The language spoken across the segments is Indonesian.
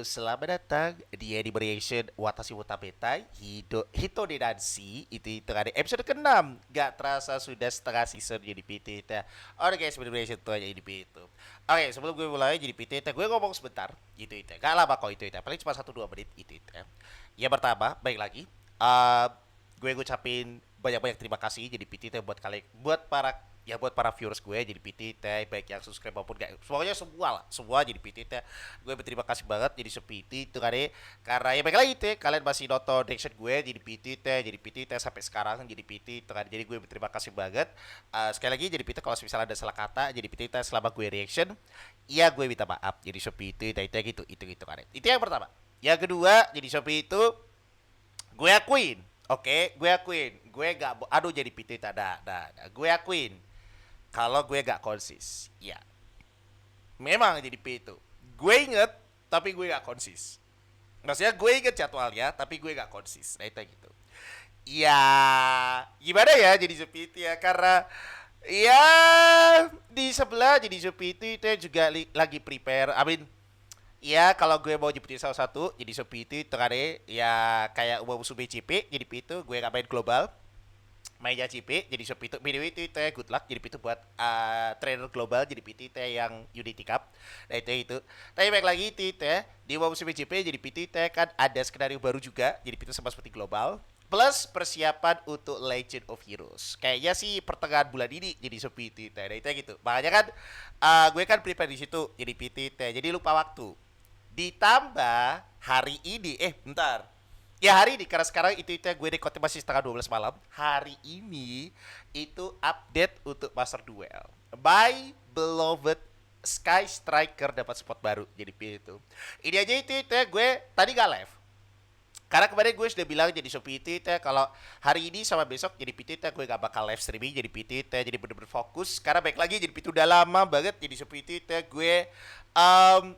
selamat datang di Animation Watashi Watabetai Hito de Danshi. Itu ada episode ke-6. Gak terasa sudah setengah season jadi PT kita. Oke guys, Animation tuh aja jadi PT. Oke, sebelum gue mulai jadi PT kita, gue ngomong sebentar. Itu. Gak lama kok itu. Paling cuma 1-2 menit itu. Ya pertama, baik lagi. Eh, gue ngucapin banyak-banyak terima kasih jadi PT kita buat kalian, buat para viewers gue jadi PT teh, baik yang subscribe maupun gak, semuanya semua lah, semua jadi PT teh. Gue berterima kasih banget jadi sePT itu kan, karena ya baik lagi teh kalian masih nonton reaction gue jadi PT teh sampai sekarang jadi PT itu kan. Jadi gue berterima kasih banget. Sekali lagi jadi PT, kalau misalnya ada salah kata jadi PT teh selama gue reaction, iya gue minta maaf jadi sePT teh itu kan. Itu yang pertama. Yang kedua, jadi Shopee itu gue akuin, oke, gue akuin, gue gak, aduh jadi PT tada, gue akuin kalau gue gak konsis. Ya, memang jadi P itu. Gue inget, tapi gue gak konsis. Maksudnya gue inget jadwalnya, tapi gue gak konsis. Nah itu gitu. Ya, gimana ya jadi seperti ya, karena ya di sebelah jadi seperti itu juga lagi prepare. I mean, ya kalau gue mau nyebutin salah satu jadi seperti itu tengah ya kayak umum sub CP jadi itu gue gak main global, mainnya CP jadi shop itu. By the way itu teh good luck jadi itu buat trainer global jadi PT teh yang Unity Cup. Nah itu tapi baik lagi itu teh di musim CP jadi PT teh kan ada skenario baru juga jadi itu sama seperti global, plus persiapan untuk Legend of Heroes kayaknya sih pertengahan bulan ini jadi shop PT teh. Nah itu gitu makanya kan gue kan prepare di situ jadi PT teh, jadi lupa waktu. Ditambah hari ini, bentar, ya hari ini karena sekarang itu gue rekodnya masih setengah 12 malam. Hari ini itu update untuk Master Duel. My beloved Sky Striker dapat spot baru jadi itu. Ini aja itu ya gue tadi gak live. Karena kemarin gue sudah bilang jadi Shopee PT kalau hari ini sama besok jadi PT gue gak bakal live streaming jadi PT jadi bener-bener fokus. Karena baik lagi jadi PT udah lama banget jadi Shopee PT gue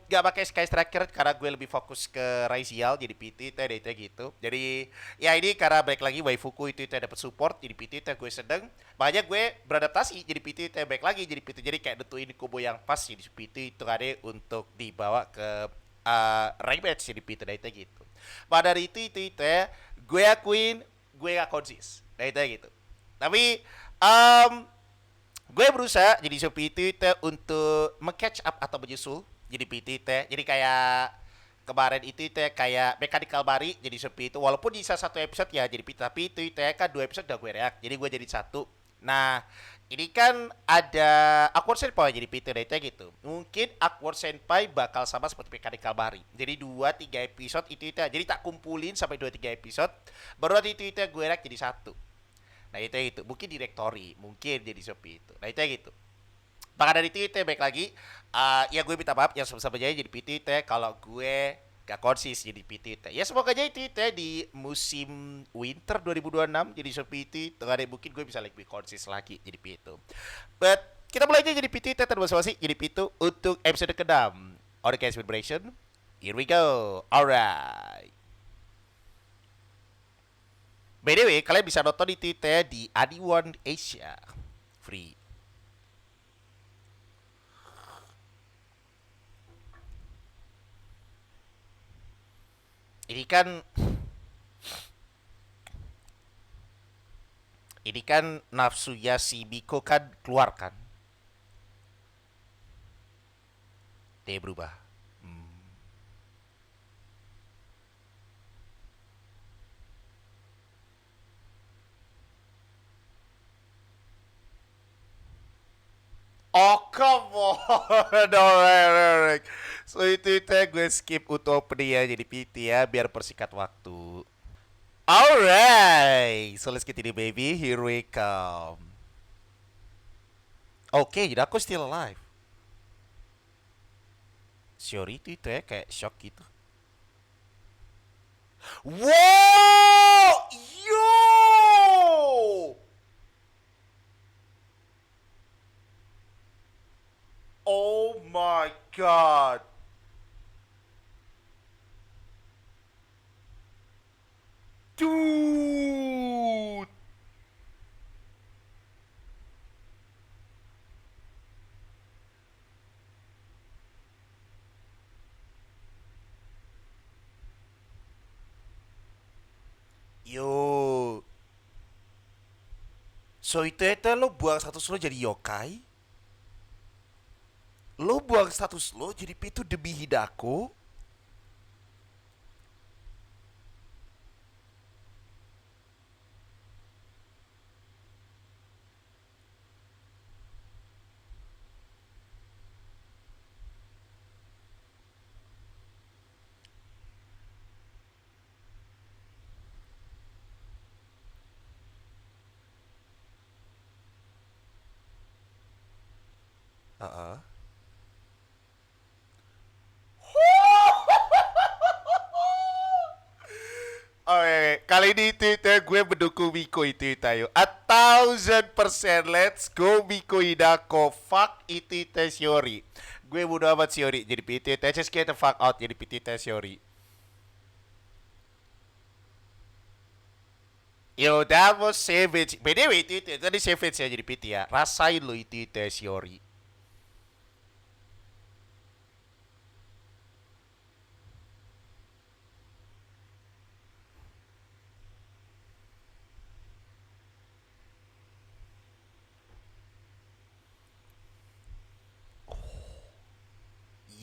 gak pakai Sky Striker karena gue lebih fokus ke Raisial jadi PT itu gitu. Jadi ya ini karena baik lagi waifuku itu dapat support jadi PT gue sedang. Makanya gue beradaptasi jadi PT baik lagi jadi PT, jadi kayak nentuin combo yang pas jadi PT itu ada untuk dibawa ke rank match jadi PT gitu. Pada dari itu ya, gue akuin gue gak konsis. Nah itu gitu. Tapi um, gue berusaha jadi Shopee itu untuk catch up atau menyusul jadi PT teh. Jadi kayak kemarin itu teh kayak mechanical bari jadi Shopee itu walaupun di salah satu episode ya jadi PT, tapi itu teh kan 2 episode udah gue react. Jadi gue jadi satu. Nah, ini kan ada Awkward Senpai jadi PT itu gitu. Mungkin Awkward Senpai bakal sama seperti mechanical bari. Jadi 2-3 episode itu jadi tak kumpulin sampai 2-3 episode baru nanti itu gue react jadi satu. Nah itu mungkin directory, mungkin jadi Shopee itu. Nah itu gitu. Maka dari itu baik lagi, ya gue minta maaf yang sama-sama jadi PT kalau gue gak konsis jadi PT. Ya semoga aja itu di musim winter 2026 jadi Shopee PT tengah deh mungkin gue bisa lebih konsis lagi jadi PT. But kita mulai aja jadi PT terus masing jadi PT untuk episode ke-6 Oricast Vibration. Here we go. Alright. By the way, kalian bisa nonton di Twitter di Adiwan Asia. Free. Ini kan nafsunya si Biko kan keluar kan. Dia berubah. Hmm. Oh come on. Alright. So itu gue skip untuk opening ya jadi PT ya biar persingkat waktu. Alright. So let's get it baby. Here we come. Oke, jadi aku still alive. Shiori itu ya kayak shock gitu. Wow! Yo! Oh my god. Dude. So itu lo buang status lo jadi yokai. Lo buang status lo jadi Pitu demi Hidako. Heeh. Oke, kali ini Twitter gue mendukung Miko itu tayo. 1000%, let's go Miko Hidako. Fuck itu Shiori. Gue bodo amat Shiori jadi PT. Just get the fuck out jadi PT Shiori. Yo, that was savage. By the way, itu tadi savage ya jadi PT ya. Rasain lo itu Shiori.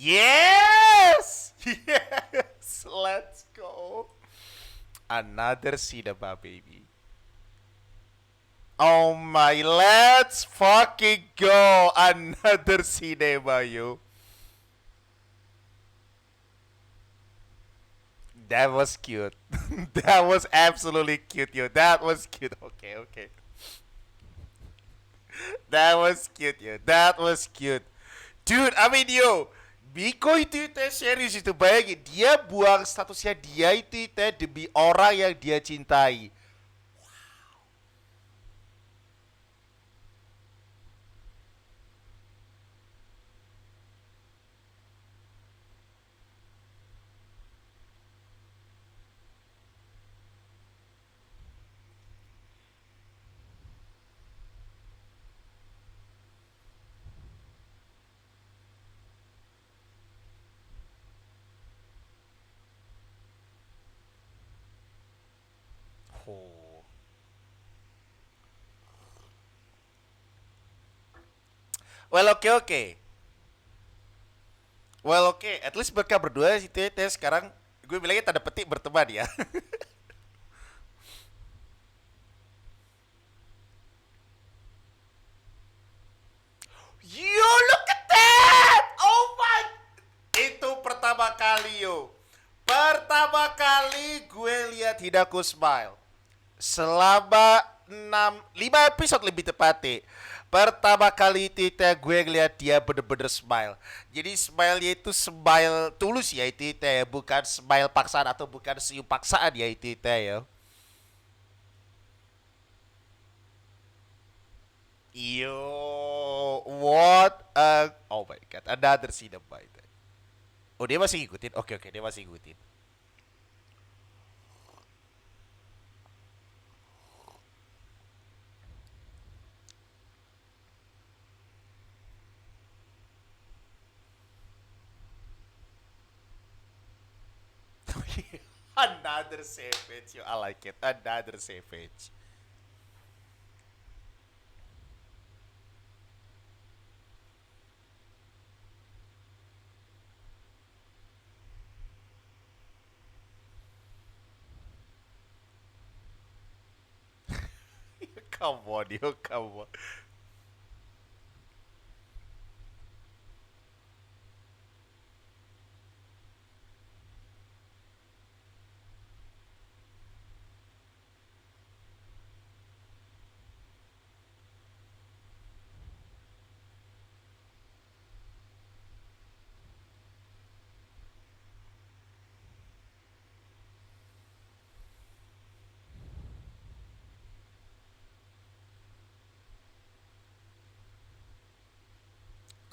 Yes! Yes! Let's go. Another cinema, baby. Oh my, let's fucking go. Another cinema, yo. That was cute. That was absolutely cute, yo. That was cute. Okay, okay. That was cute, yo. That was cute. Dude, I mean, yo. Biko itu serius itu. Bayangin, dia buang statusnya dia itu demi orang yang dia cintai. Oh. Well, oke, oke. Well, oke. At least mereka berdua sih sekarang gue bilangnya tanda petik berteman ya. Yo, look at that! Oh my! Itu pertama kali yo. Pertama kali gue lihat Hidako smile. Selama 5 episode lebih tepatnya. Pertama kali itu gue ngeliat dia bener-bener smile. Jadi smile-nya itu smile tulus ya itu ya. Bukan smile paksaan atau bukan senyum paksaan ya itu ya. Yo, what a... Oh my god, another cinema itu. Oh, dia masih ngikutin? Oke, oke, dia masih ngikutin. Another savage, yo. I like it. Another savage. Come on, yo, come on.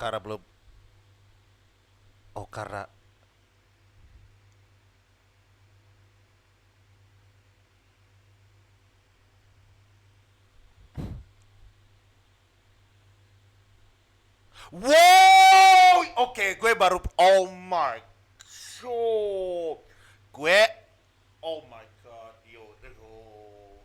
Karena belum... Oh, karena... Wow! Oke, gue baru... Oh my... So... Gue... Oh my god, yo. Oh.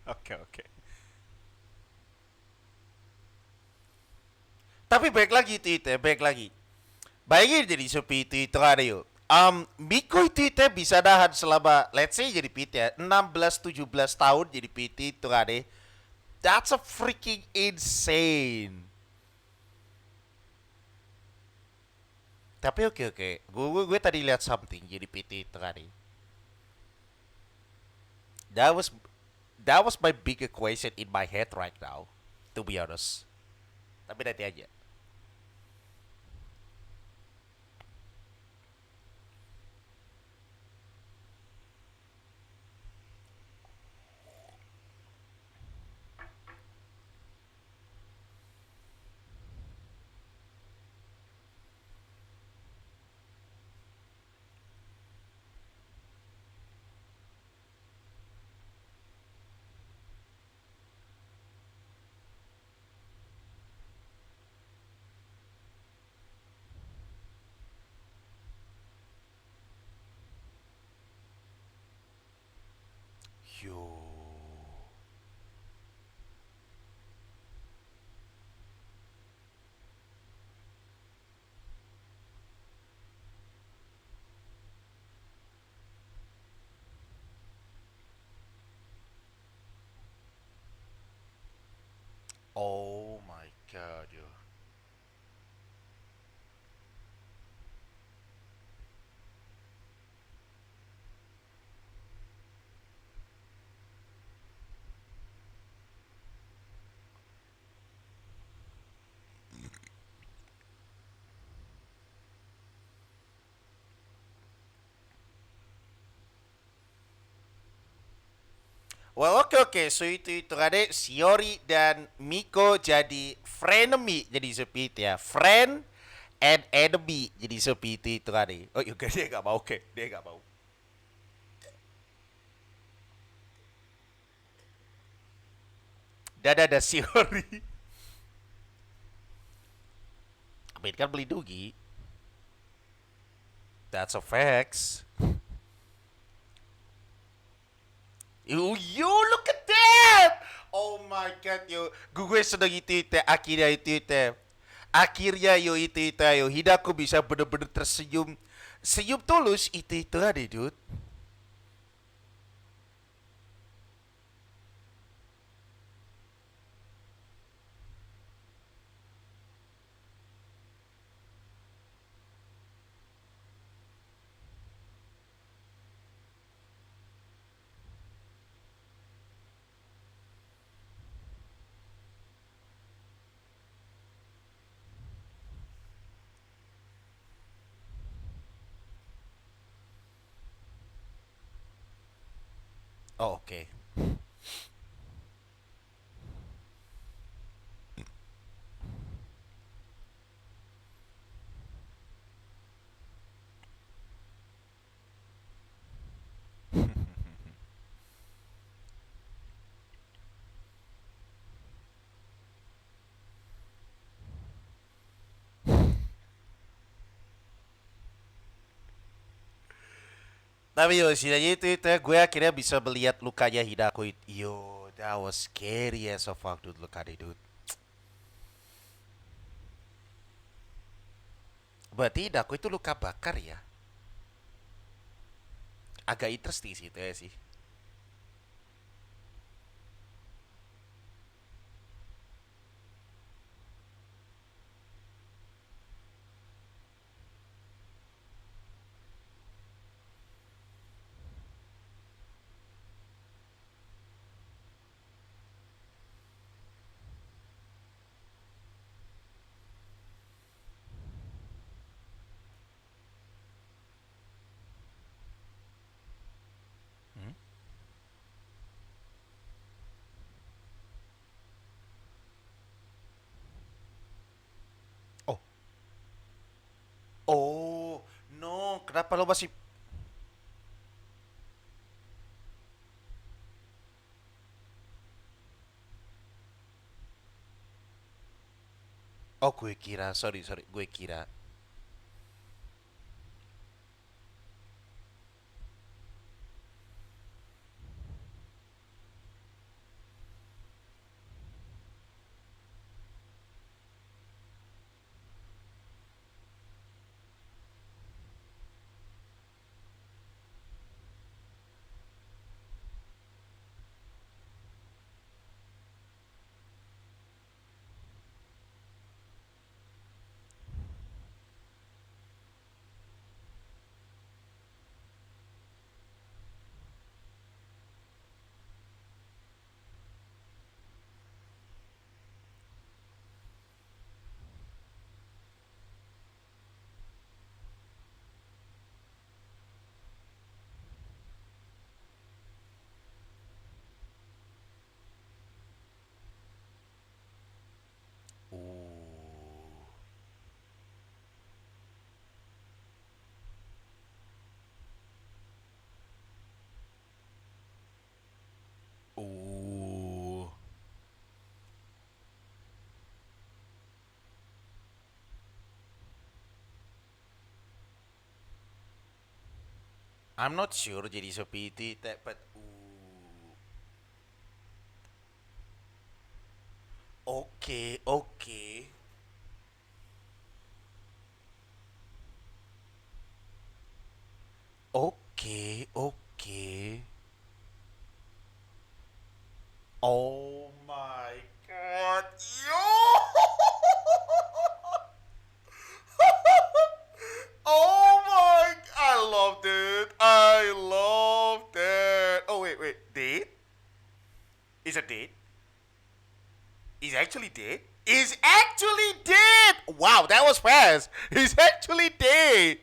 Oke, oke. Tapi baik lagi itu ya, baik lagi. Bayangin jadi seperti itu ada yuk. Miko itu bisa nahan selama let's say jadi PT ya 16-17 tahun jadi PT itu ada. That's a freaking insane. Tapi oke oke. Gue tadi lihat something jadi PT itu ada. That was that was my big equation in my head right now. To be honest. Tapi nanti aja. Yo. Oh my god, yo. Well, oke oke. So itu ada Shiori dan Miko jadi frenemy jadi seperti ya. Friend and enemy jadi seperti itu ada. Oh, juga dia gak mau, oke. Dia gak mau. Dan ada Shiori. Amin kan melindungi. That's a facts. You look at that! Oh my god, yo. Gue sedang itu, akhirnya itu. Akhirnya yo itu yo. Hidaku bisa bener-bener tersenyum. Senyum tulus itu ada, dude. Oh, oke. Okay. Tapi yo, setidaknya itu gue akhirnya bisa melihat lukanya Hidako itu. Yo, that was scary as a fuck, dude. Look at it, dude. Berarti Hidako itu luka bakar ya? Agak interesting sih itu ya sih. Hmm? Oh, oh, no. Kenapa lo masih... Oh, gue kira. Sorry, sorry. Gue kira. I'm not sure jadi seperti itu, but oke, oke. Oke, oke. Oh my god, yo! Oh my! I love that. I love that. Oh wait, wait. Dead? Is it dead? He's actually dead. He's actually dead. Wow, that was fast. He's actually dead.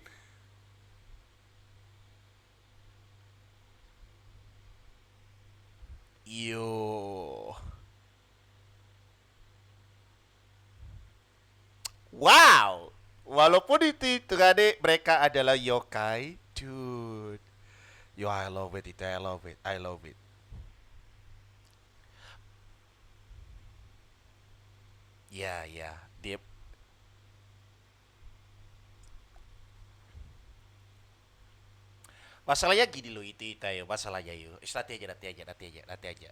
Yo. Wow. Walaupun itu tadi mereka adalah yokai, dude. Yo, I love it. Itu, I love it. I love it. Ya, ya. Dia masalahnya gini loh itu ya masalahnya yuk. Nanti aja, nanti aja, nanti aja, nanti aja.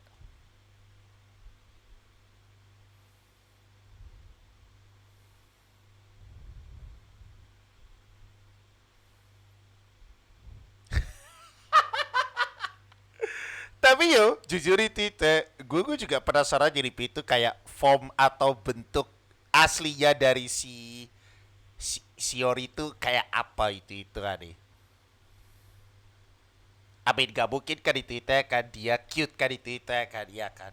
Tapi yo, jujur itu gue juga penasaran jadi itu kayak form atau bentuk aslinya dari si Shiori itu kayak apa itu kan nih. Amin gak mungkin kan itu kan dia cute kan itu kan dia kan.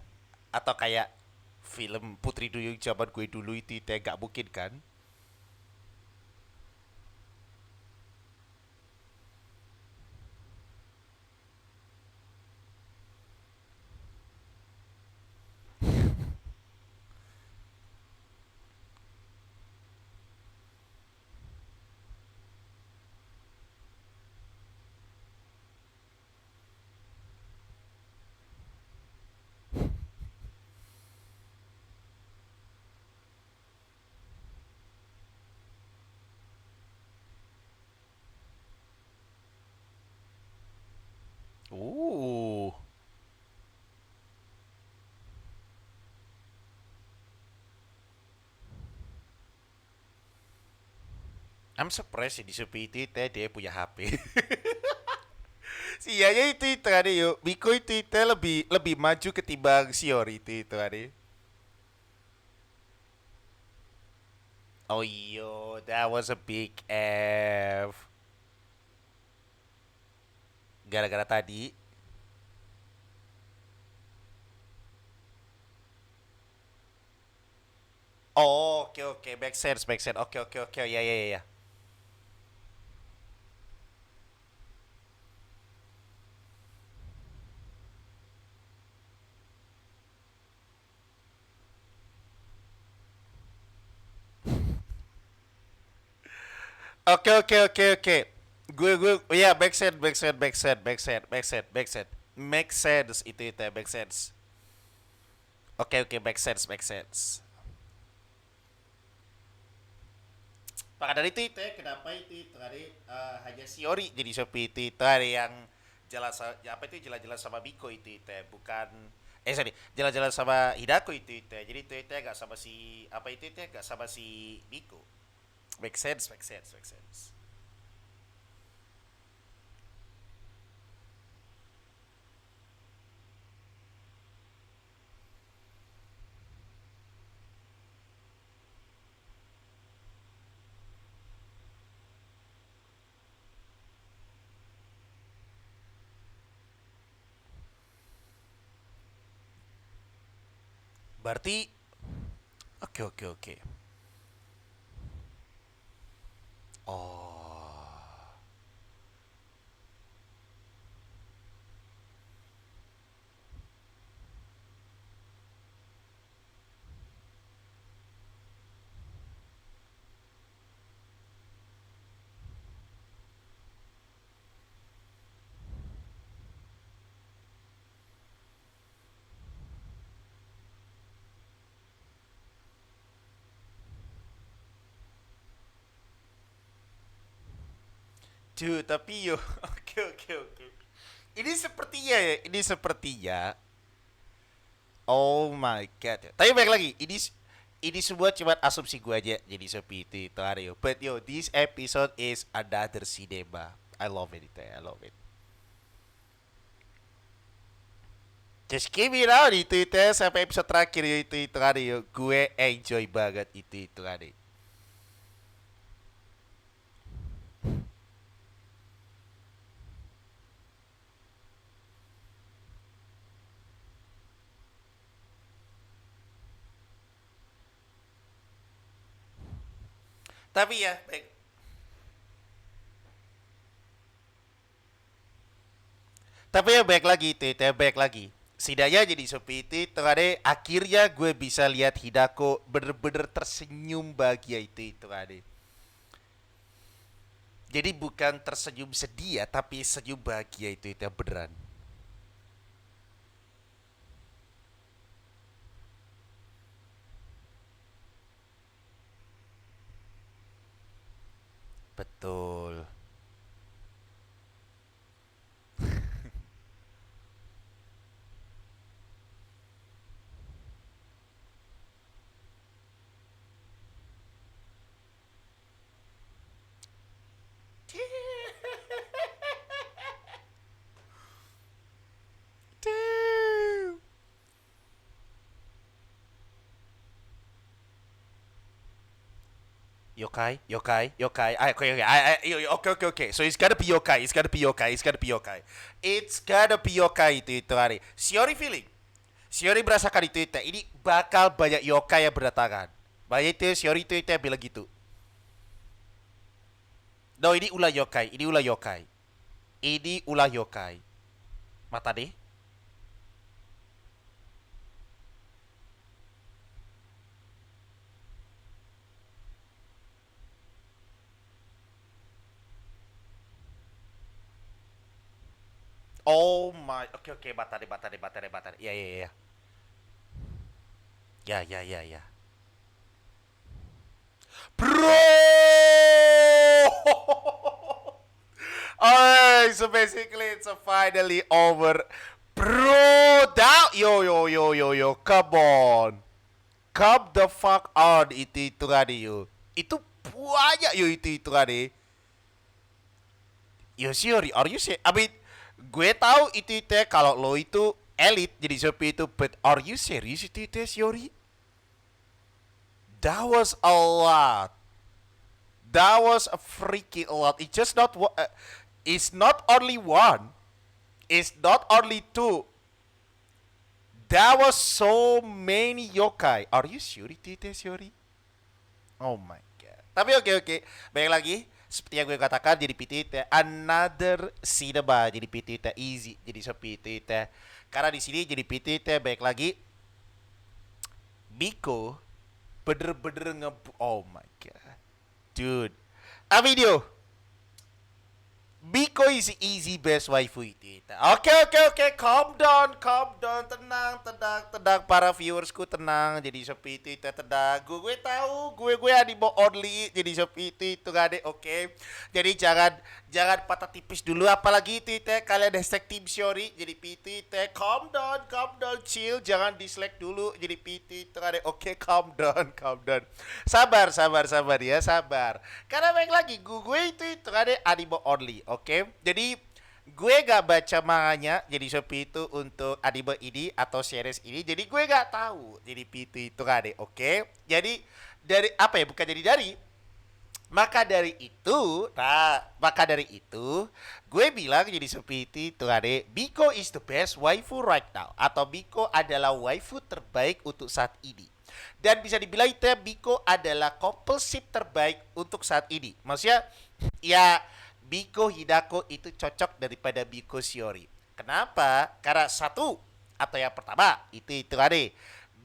Atau kayak film Putri Duyung zaman gue dulu itu gak mungkin kan. Uh, I'm surprised sih di seperti itu dia punya HP. Si Yaya itu kan yuk. Miko itu lebih lebih maju ketimbang Shiori itu kan. Oh yo, that was a big F. Gara-gara tadi. Oh, oke oke, make sense, make sense. Oke oke oke, ya ya ya. Ya. Oke oke oke oke. Gue ya make sense, make sense, make sense, make sense, make sense, make sense. Make sense itu ya, make sense. Oke oke, make sense, make sense. Maka dari itu ya, kenapa itu tadi hanya Shiori jadi seperti itu tadi yang jelas ya apa itu jelas-jelas sama Miko itu ya, bukan sorry jelas-jelas sama Hidako itu ya. Jadi itu ya gak sama si apa itu ya gak sama si Miko. Make sense, make sense, make sense. Berarti oke oke oke. Oh. Dude, tapi yo oke oke oke. Ini sepertinya. Oh my god. Tapi baik lagi, ini semua cuma asumsi gue aja jadi seperti itu Aryo. But yo, this episode is another cinema. I love it, I love it. Just keep it out itu sampai episode terakhir yo itu Aryo. Gue enjoy banget itu Aryo. Tapi ya, baik. Tapi ya baik lagi itu ya baik lagi. Setidaknya jadi seperti itu ada akhirnya gue bisa lihat Hidako bener-bener tersenyum bahagia itu ada. Jadi bukan tersenyum sedih ya, tapi senyum bahagia itu ya beneran. Betul. Yokai, yokai, yokai. Okay, okay, okay, okay, okay. So it's gotta be yokai. It's gotta be yokai. It's gotta be yokai. It's gotta be yokai itu hari. Shiori feeling. Shiori merasakan itu. Ini bakal banyak yokai yang berdatangan. Banyak itu Shiori itu yang bilang gitu. No, ini ulah yokai. Ini ulah yokai. Ini ulah yokai. Mata deh. Oh my. Oke, oke. Mata deh, mata deh, mata deh, mata deh. Ya, ya, ya. Ya, ya, ya, ya. Bro! Alright, so basically it's finally over. Bro, that yo yo yo yo yo, come on, come the fuck on itu tadi yo. Itu banyak yo itu tadi. Yo Shiori, are you sure? I mean, gue tahu itu kalau lo itu elit jadi seperti itu, but are you serious itu Shiori? That was a lot. That was a freaking a lot. It's just not. It's not only one. It's not only two. There was so many yokai. Are you sure itu Shiori? Oh my god. Tapi oke oke. Baik lagi. Seperti yang gue katakan jadi PT another cinema jadi PT easy jadi seperti itu. Karena di sini jadi PT baik lagi. Biko bener-bener oh my god. Dude. Video. Biko is easy best waifu itu. Oke oke oke, calm down, tenang tenang tenang para viewersku tenang. Jadi seperti itu tenang. Gue tahu gue anime only jadi seperti itu gak ada oke. Jadi jangan patah tipis dulu apalagi itu kalian hashtag tim Shiori jadi PT calm down chill jangan dislike dulu jadi PT itu gak ada oke calm down sabar ya sabar karena baik lagi gue itu ada anime only oke. Jadi gue gak baca manganya jadi seperti itu untuk anime ini atau series ini jadi gue gak tahu jadi PT itu gak ada oke. Jadi dari apa ya bukan jadi dari maka dari itu, gue bilang jadi seperti itu ade, Biko is the best waifu right now. Atau Biko adalah waifu terbaik untuk saat ini. Dan bisa dibilang itu Biko adalah couple ship terbaik untuk saat ini. Maksudnya, ya Biko Hidako itu cocok daripada Biko Shiori. Kenapa? Karena satu, atau yang pertama, itu ade.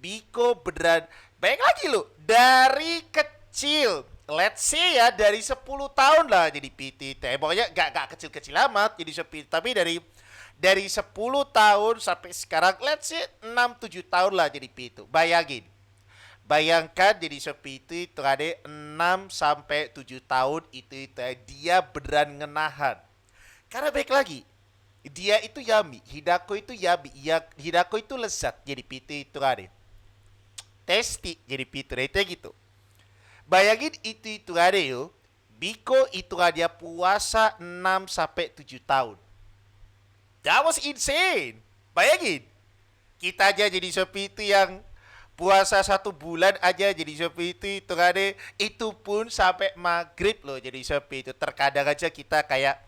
Biko beneran, baik lagi lo, dari kecil let's say ya dari 10 tahun lah jadi PT pokoknya gak kecil-kecil amat jadi PT tapi dari 10 tahun sampai sekarang let's say 6-7 tahun lah jadi PT bayangkan jadi PT itu ada 6 sampai 7 tahun itu dia beneran ngenahan karena baik lagi Dia itu yummy, Hidako itu yummy, ya Hidako itu lezat jadi pitu itu ada. Tasty jadi pitu itu gitu. Bayangin itu ada yo. Biko itu dia puasa 6 sampai 7 tahun. That was insane. Bayangin. Kita aja jadi seperti itu yang puasa 1 bulan aja jadi seperti itu ada. Itu pun sampai maghrib loh jadi seperti itu. Terkadang aja kita kayak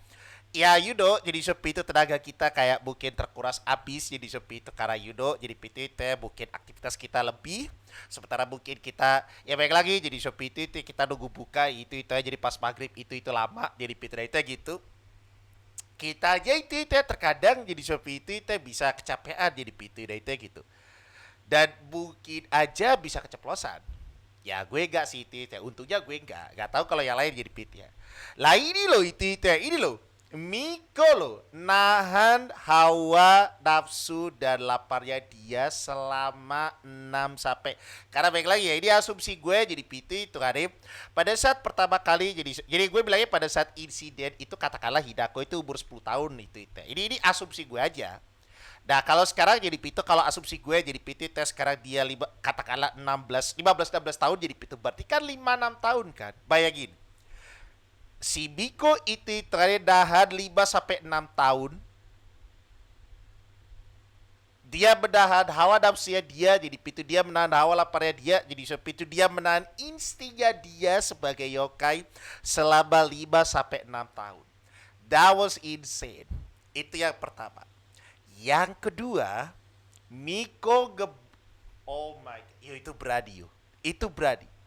ya Yudo jadi seperti itu tenaga kita kayak mungkin terkuras habis jadi seperti itu karena Yudo jadi PT itu mungkin aktivitas kita lebih sementara mungkin kita ya baik lagi jadi seperti itu kita nunggu buka itu aja jadi pas maghrib itu lama jadi PT itu gitu kita aja itu terkadang jadi seperti itu bisa kecapean jadi PT itu gitu dan mungkin aja bisa keceplosan ya gue enggak sih itu untungnya gue enggak tahu kalau yang lain jadi PT ya lah ini loh itu ini loh Miko loh nahan hawa nafsu dan laparnya dia selama 6 sampai karena baik lagi ya ini asumsi gue jadi PT itu kan pada saat pertama kali jadi gue bilangnya pada saat insiden itu katakanlah Hidako itu umur 10 tahun itu ini asumsi gue aja. Nah kalau sekarang jadi Pito kalau asumsi gue jadi Pito tes sekarang dia katakanlah 16 tahun jadi Pito berarti kan 5 6 tahun kan bayangin si Biko itu terdahan 5 sampai 6 tahun. Dia menahan hawa nafsunya dia jadi pintu dia menahan hawa laparnya dia jadi pintu dia menahan instingnya dia sebagai yokai selama 5 sampai 6 tahun. That was insane. Itu yang pertama. Yang kedua, Miko oh my god, itu berani yo. Itu berani.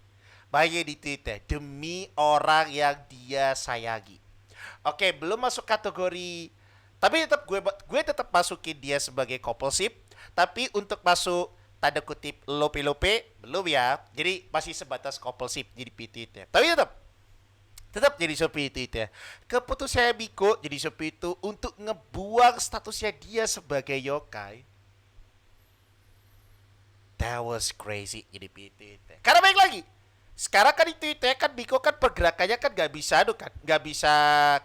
Bayangin di Twitter demi orang yang dia sayangi. Oke, belum masuk kategori tapi tetap gue tetap masukin dia sebagai coupleship, tapi untuk masuk tanda kutip lope-lope belum ya. Jadi masih sebatas coupleship jadi PT ya. Tapi tetap jadi seperti itu ya. Keputusan Biko jadi seperti itu untuk ngebuang statusnya dia sebagai yokai. That was crazy jadi PT. Karena baik lagi sekarang kan itu kan Biko kan pergerakannya kan nggak bisa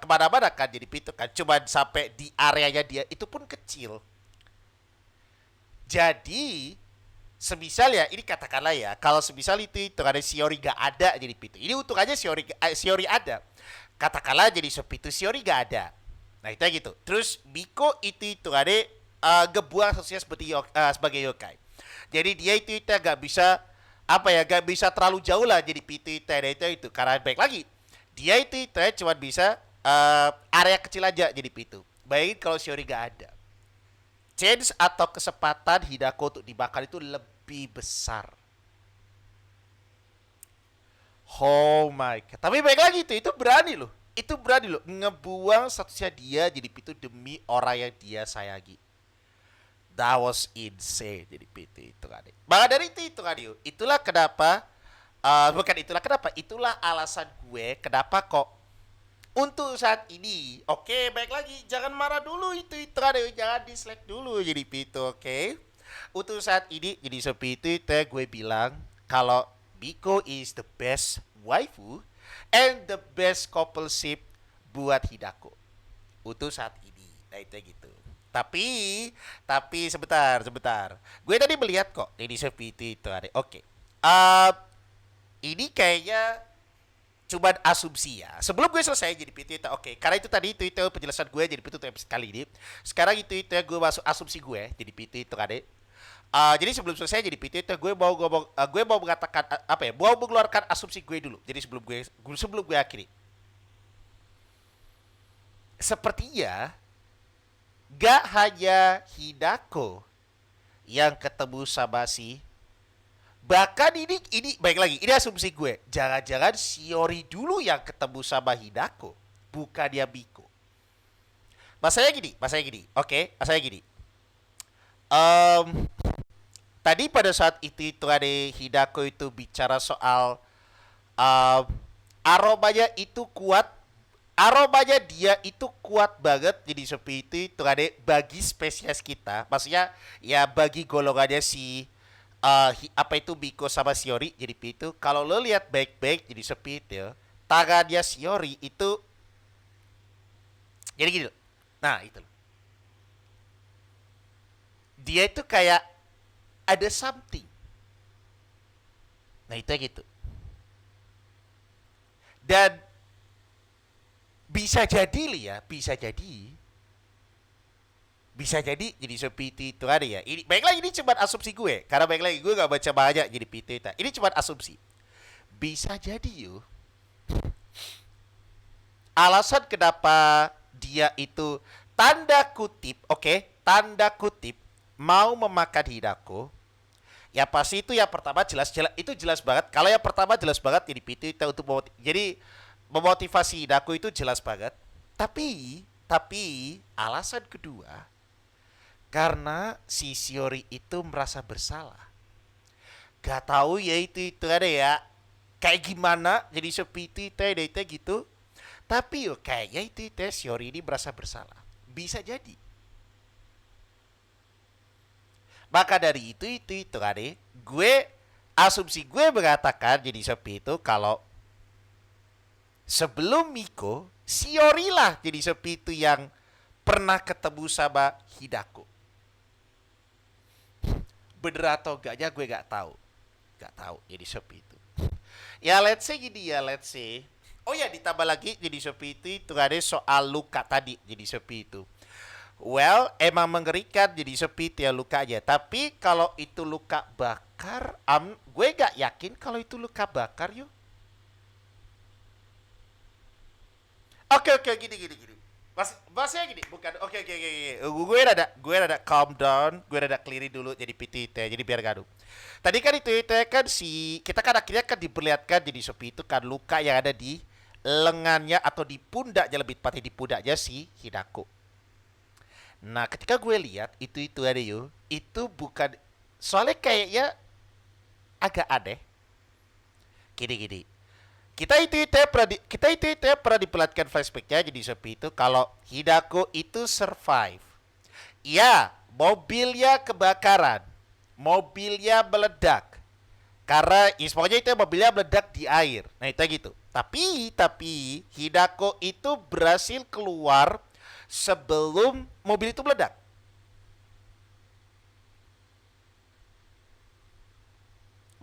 kemana-mana kan jadi pintu kan cuma sampai di areanya dia itu pun kecil jadi semisal ya ini katakanlah ya kalau semisal itu ada Shiori gak ada jadi pintu ini untuk aja Shiori ada katakanlah jadi sepintu Shiori gak ada nah itu gitu terus Biko itu ada ngebuang sosial sebagai yokai jadi dia itu gak bisa gak bisa terlalu jauh lah jadi PT itu karena baik lagi dia itu cuma bisa area kecil aja jadi PT bayangin kalau Shiori gak ada chance atau kesempatan Hidako untuk dibakar itu lebih besar. Oh my god tapi baik lagi itu berani loh ngebuang statusnya dia jadi PT demi orang yang dia sayangi. That was insane jadi PT itu kan. Maka dari itu kan itulah kenapa itulah alasan gue kenapa kok untuk saat ini oke baik lagi jangan marah dulu itu kan jangan dislike dulu jadi PT oke. Untuk saat ini jadi seperti itu gue bilang kalau Biko is the best waifu and the best coupleship buat Hidako untuk saat ini. Nah itu gitu. Tapi sebentar. Gue tadi melihat kok ini seperti itu ada. Oke. Ini kayaknya cuma asumsi ya. Sebelum gue selesai jadi PT itu oke. Karena itu tadi itu penjelasan gue jadi PT episode kali ini. Sekarang itu ya gue masuk asumsi gue jadi PT itu ada. Jadi sebelum selesai jadi PT itu gue mau mengatakan mau mengeluarkan asumsi gue dulu. Jadi sebelum gue akhiri. Sepertinya gak hanya Hidako yang ketemu sama si bahkan ini baik lagi ini asumsi gue jangan-jangan Shiori dulu yang ketemu sama Hidako bukan dia Biko. Masalahnya gini oke masalahnya gini tadi pada saat itu ada Hidako itu bicara soal aromanya itu kuat aromanya dia itu kuat banget jadi seperti itu ada bagi spesies kita maksudnya ya bagi golongannya si itu Biko sama Shiori jadi itu kalau lo lihat baik-baik jadi seperti itu tangannya Shiori itu jadi gini loh. Nah itu loh Dia itu kayak ada something. Nah itu gitu. Dan bisa jadi ya, bisa jadi seperti itu ada ya. Ini baik lagi, ini cuma asumsi gue, karena baik lagi gue gak baca banyak jadi PT. Ini cuma asumsi. Bisa jadi yuk, alasan kenapa dia itu tanda kutip, tanda kutip mau memakan Hidako, ya pasti itu yang pertama jelas banget. Kalau yang pertama jelas banget jadi PT untuk memotivasi Hidako itu jelas banget. Tapi alasan kedua, karena si Shiori itu merasa bersalah. Gak tahu ya itu ada ya. Kayak gimana jadi seperti itu gitu. Tapi kayaknya itu Shiori ini merasa bersalah. Bisa jadi. Maka dari itu kan asumsi gue mengatakan jadi seperti itu kalau sebelum Miko, Shiori lah jadi seperti itu yang pernah ketemu sama Hidako. Bener atau enggaknya gue gak tahu. Jadi seperti itu. Ya let's say. Oh ya ditambah lagi jadi seperti itu ada soal luka tadi jadi seperti itu. Well, emang mengerikan jadi seperti ya lukanya. Tapi kalau itu luka bakar, gue gak yakin kalau itu luka bakar yuk. Oke, gini. Masnya gini, bukan. Oke. Gue rada calm down, gue rada clearin dulu jadi PT ya, jadi biar gaduh. Tadi kan itu kan kita kan akhirnya kan diperlihatkan jadi seperti itu kan luka yang ada di lengannya atau di pundaknya, lebih tepatnya di pundaknya si Hidako. Nah, ketika gue lihat itu ada yuk, itu bukan, soalnya kayaknya agak aneh. Gini. Kita itu pernah diperlihatkan flashbacknya jadi seperti itu kalau Hidako itu survive. Iya, mobilnya kebakaran, mobilnya meledak. Karena pokoknya itu mobilnya meledak di air. Nah itu gitu. Tapi Hidako itu berhasil keluar sebelum mobil itu meledak.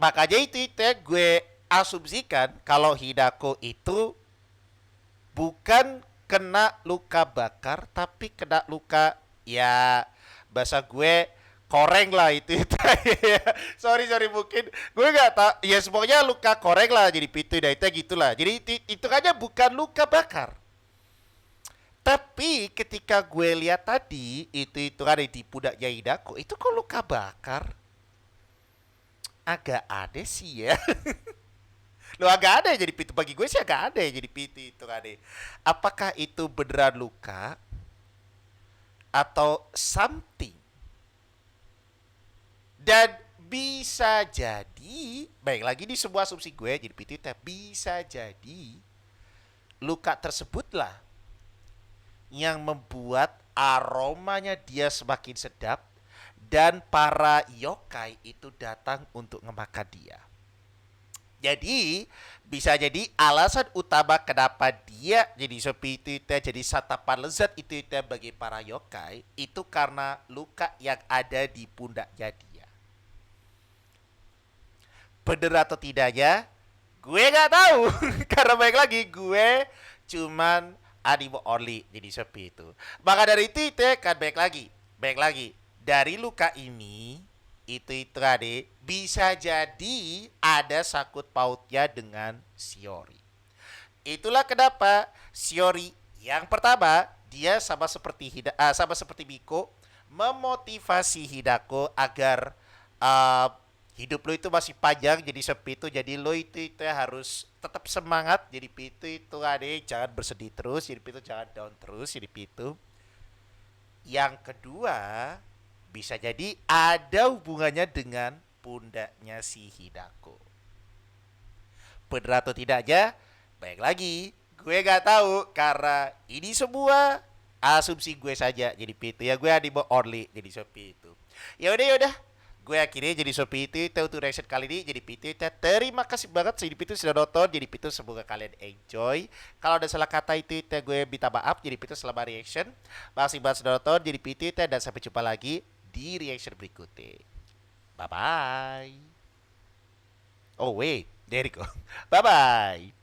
Makanya itu gue asumsikan kalau Hidako itu bukan kena luka bakar tapi kena luka, ya bahasa gue koreng lah itu. sorry mungkin gue nggak tahu ya, semuanya luka koreng lah jadi pintu dan itu gitulah, jadi itu aja bukan luka bakar. Tapi ketika gue lihat tadi itu ada di pundaknya Hidako itu kok luka bakar, agak aneh sih ya. Lo agak ada jadi pintu, bagi gue sih agak ada jadi pintu itu kan. Apakah itu beneran luka atau something? Dan bisa jadi, baik lagi di sebuah asumsi gue jadi pintu, bisa jadi luka tersebutlah yang membuat aromanya dia semakin sedap dan para yokai itu datang untuk ngemakan dia. Jadi bisa jadi alasan utama kenapa dia jadi seperti itu, jadi santapan lezat itu bagi para yokai itu karena luka yang ada di pundaknya dia. Bener atau tidaknya gue gak tahu. Karena baik lagi gue cuman anime only jadi seperti itu. Maka dari itu kan baik lagi dari luka ini itu tadi bisa jadi ada sakut pautnya dengan Shiori. Itulah kenapa Shiori yang pertama dia sama seperti Miko memotivasi Hidako agar hidup lo itu masih panjang jadi seperti itu, jadi lo itu harus tetap semangat jadi itu ade, jangan bersedih terus jadi itu, jangan down terus jadi itu. Yang kedua bisa jadi ada hubungannya dengan pundaknya si Hidako. Benar atau tidaknya, baik lagi, gue gak tahu karena ini semua asumsi gue saja jadi itu ya, gue anime only jadi seperti itu. Ya udah, gue akhirnya jadi seperti itu untuk reaction kali ini jadi itu. Terima kasih banget jadi itu sudah nonton, jadi itu semoga kalian enjoy. Kalau ada salah kata itu gue minta maaf jadi itu selama reaction. Makasih banget sudah nonton jadi itu dan sampai jumpa lagi. di reaction berikutnya. Bye bye. Oh wait, there you go. Bye bye.